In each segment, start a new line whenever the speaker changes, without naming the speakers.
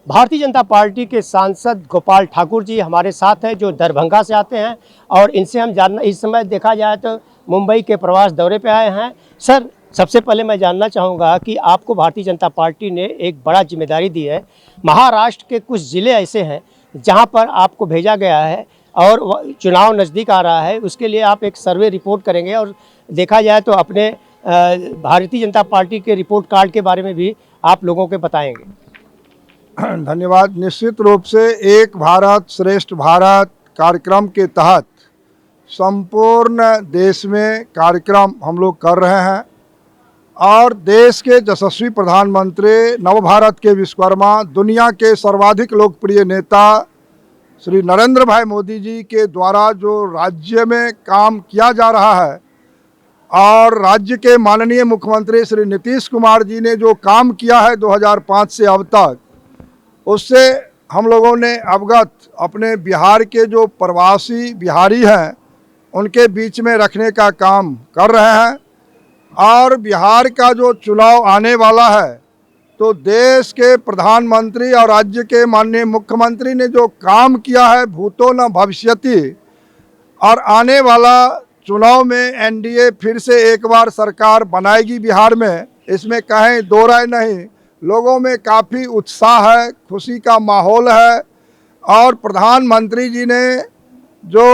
Bharatiya Janata party के सांसद गोपाल ठाकुर जी हमारे साथ हैं, जो दरभंगा से आते हैं और इनसे हम जानना, इस समय देखा जाए तो मुंबई के प्रवास दौरे पे आए हैं। सर, सबसे पहले मैं जानना चाहूँगा कि आपको भारतीय जनता पार्टी ने एक बड़ा जिम्मेदारी दी है। महाराष्ट्र के कुछ ज़िले ऐसे हैं जहाँ पर आपको भेजा गया है और चुनाव नज़दीक आ रहा है, उसके लिए आप एक सर्वे रिपोर्ट करेंगे और देखा जाए तो अपने भारतीय जनता पार्टी के रिपोर्ट कार्ड के बारे में भी आप लोगों को बताएंगे।
धन्यवाद। निश्चित रूप से एक भारत श्रेष्ठ भारत कार्यक्रम के तहत संपूर्ण देश में कार्यक्रम हम लोग कर रहे हैं और देश के यशस्वी प्रधानमंत्री नवभारत के विश्वकर्मा, दुनिया के सर्वाधिक लोकप्रिय नेता श्री नरेंद्र भाई मोदी जी के द्वारा जो राज्य में काम किया जा रहा है और राज्य के माननीय मुख्यमंत्री श्री नीतीश कुमार जी ने जो काम किया है 2005 से अब तक, उससे हम लोगों ने अवगत अपने बिहार के जो प्रवासी बिहारी हैं उनके बीच में रखने का काम कर रहे हैं। और बिहार का जो चुनाव आने वाला है तो देश के प्रधानमंत्री और राज्य के माननीय मुख्यमंत्री ने जो काम किया है भूतो न भविष्यति, और आने वाला चुनाव में एनडीए फिर से एक बार सरकार बनाएगी बिहार में, इसमें कहीं दो राय नहीं। लोगों में काफ़ी उत्साह है, खुशी का माहौल है। और प्रधानमंत्री जी ने जो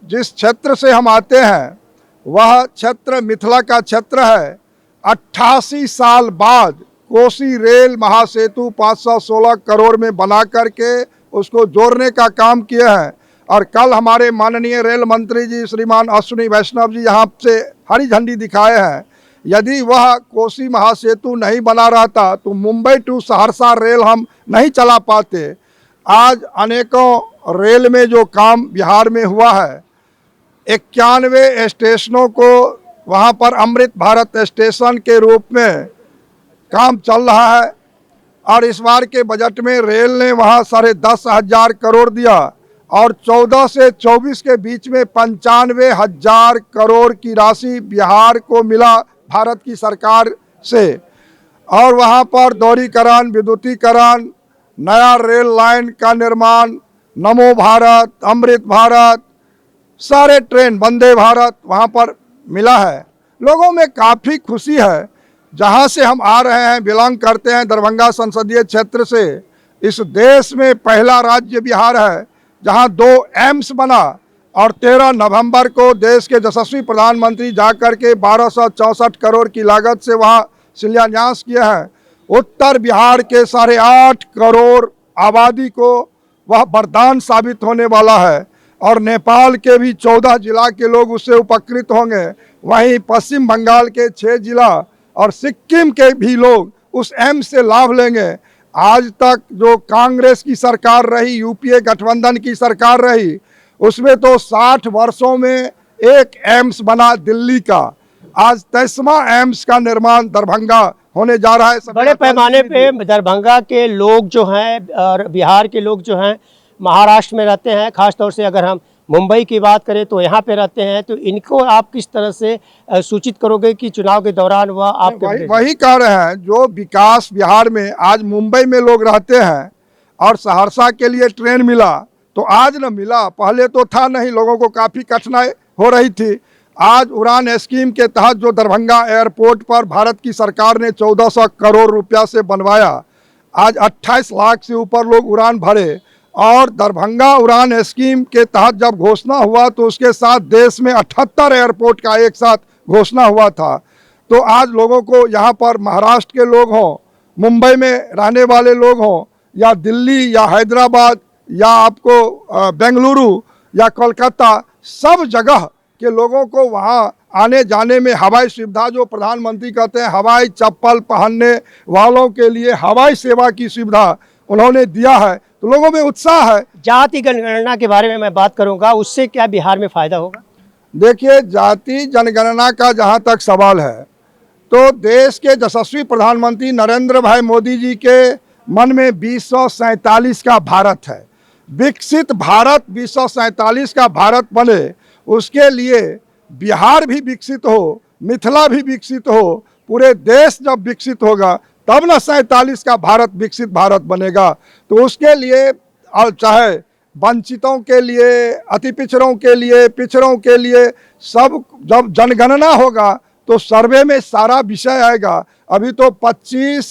जिस क्षेत्र से हम आते हैं वह क्षेत्र मिथिला का क्षेत्र है। 88 साल बाद कोसी रेल महासेतु 516 करोड़ में बना करके उसको जोड़ने का काम किए हैं। और कल हमारे माननीय रेल मंत्री जी श्रीमान अश्विनी वैष्णव जी यहाँ से हरी झंडी दिखाए हैं। यदि वह कोसी महासेतु नहीं बना रहता तो मुंबई टू सहरसा रेल हम नहीं चला पाते। आज अनेकों रेल में जो काम बिहार में हुआ है, 91 स्टेशनों को वहाँ पर अमृत भारत स्टेशन के रूप में काम चल रहा है। और इस बार के बजट में रेल ने वहाँ 10,500 करोड़ दिया और 14 से 24 के बीच में 95,000 करोड़ की राशि बिहार को मिला भारत की सरकार से। और वहाँ पर दोहरीकरण, विद्युतीकरण, नया रेल लाइन का निर्माण, नमो भारत, अमृत भारत, सारे ट्रेन, वंदे भारत वहाँ पर मिला है। लोगों में काफ़ी खुशी है। जहाँ से हम आ रहे हैं, बिलोंग करते हैं दरभंगा संसदीय क्षेत्र से। इस देश में पहला राज्य बिहार है जहाँ 2 एम्स बना और 13 नवंबर को देश के यशस्वी प्रधानमंत्री जाकर के 1264 करोड़ की लागत से वहाँ शिलान्यास किए हैं। उत्तर बिहार के 8.5 करोड़ आबादी को वह वरदान साबित होने वाला है और नेपाल के भी 14 जिला के लोग उससे उपकृत होंगे। वहीं पश्चिम बंगाल के 6 जिला और सिक्किम के भी लोग उस एम्स से लाभ लेंगे। आज तक जो कांग्रेस की सरकार रही, यूपीए गठबंधन की सरकार रही, उसमें तो 60 वर्षों में एक एम्स बना दिल्ली का। आज 23वां एम्स का निर्माण दरभंगा होने जा रहा है।
बड़े पैमाने पे दरभंगा के लोग जो हैं और बिहार के लोग जो हैं महाराष्ट्र में रहते हैं, खासतौर से अगर हम मुंबई की बात करें तो यहाँ पे रहते हैं, तो इनको आप किस तरह से सूचित करोगे कि चुनाव के दौरान वह आपके
वही कह रहे हैं जो विकास बिहार में आज मुंबई में लोग रहते हैं और सहरसा के लिए ट्रेन मिला तो आज न मिला, पहले तो था नहीं, लोगों को काफ़ी कठिनाई हो रही थी। आज उड़ान स्कीम के तहत जो दरभंगा एयरपोर्ट पर भारत की सरकार ने 1400 करोड़ रुपया से बनवाया, आज 28 लाख से ऊपर लोग उड़ान भरे। और दरभंगा उड़ान स्कीम के तहत जब घोषणा हुआ तो उसके साथ देश में 78 एयरपोर्ट का एक साथ घोषणा हुआ था। तो आज लोगों को यहाँ पर महाराष्ट्र के लोग हों, मुंबई में रहने वाले लोग हों, या दिल्ली या हैदराबाद या आपको बेंगलुरु या कोलकाता, सब जगह के लोगों को वहाँ आने जाने में हवाई सुविधा, जो प्रधानमंत्री कहते हैं हवाई चप्पल पहनने वालों के लिए हवाई सेवा की सुविधा उन्होंने दिया है, तो लोगों में उत्साह है।
जाति जनगणना के बारे में मैं बात करूंगा, उससे क्या बिहार में फ़ायदा होगा?
देखिए, जाति जनगणना का जहाँ तक सवाल है तो देश के यशस्वी प्रधानमंत्री नरेंद्र भाई मोदी जी के मन में 2047 का भारत है। विकसित भारत 2047 का भारत बने, उसके लिए बिहार भी विकसित हो, मिथिला भी विकसित हो, पूरे देश जब विकसित होगा तब ना 47 का भारत विकसित भारत बनेगा। तो उसके लिए चाहे वंचितों के लिए, अति पिछड़ों के लिए सब, जब जनगणना होगा तो सर्वे में सारा विषय आएगा। अभी तो 25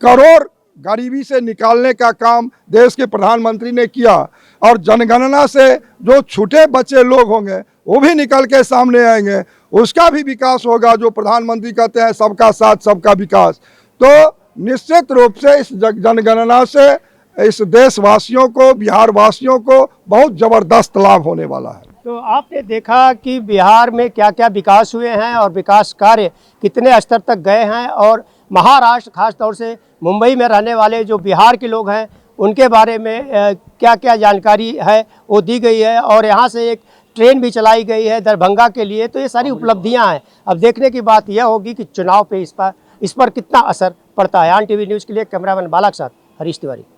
करोड़ गरीबी से निकालने का काम देश के प्रधानमंत्री ने किया, और जनगणना से जो छूटे बचे लोग होंगे वो भी निकल के सामने आएंगे, उसका भी विकास होगा। जो प्रधानमंत्री कहते हैं सबका साथ सबका विकास, तो निश्चित रूप से इस जनगणना से इस देशवासियों को, बिहार वासियों को बहुत ज़बरदस्त लाभ होने वाला है।
तो आपने देखा कि बिहार में क्या क्या विकास हुए हैं और विकास कार्य कितने स्तर तक गए हैं, और महाराष्ट्र खास तौर से मुंबई में रहने वाले जो बिहार के लोग हैं उनके बारे में क्या क्या जानकारी है वो दी गई है, और यहाँ से एक ट्रेन भी चलाई गई है दरभंगा के लिए। तो ये सारी उपलब्धियाँ हैं। अब देखने की बात यह होगी कि चुनाव पे इस पर कितना असर पड़ता है। आन टीवी न्यूज़ के लिए कैमरामैन बाला के साथ हरीश तिवारी।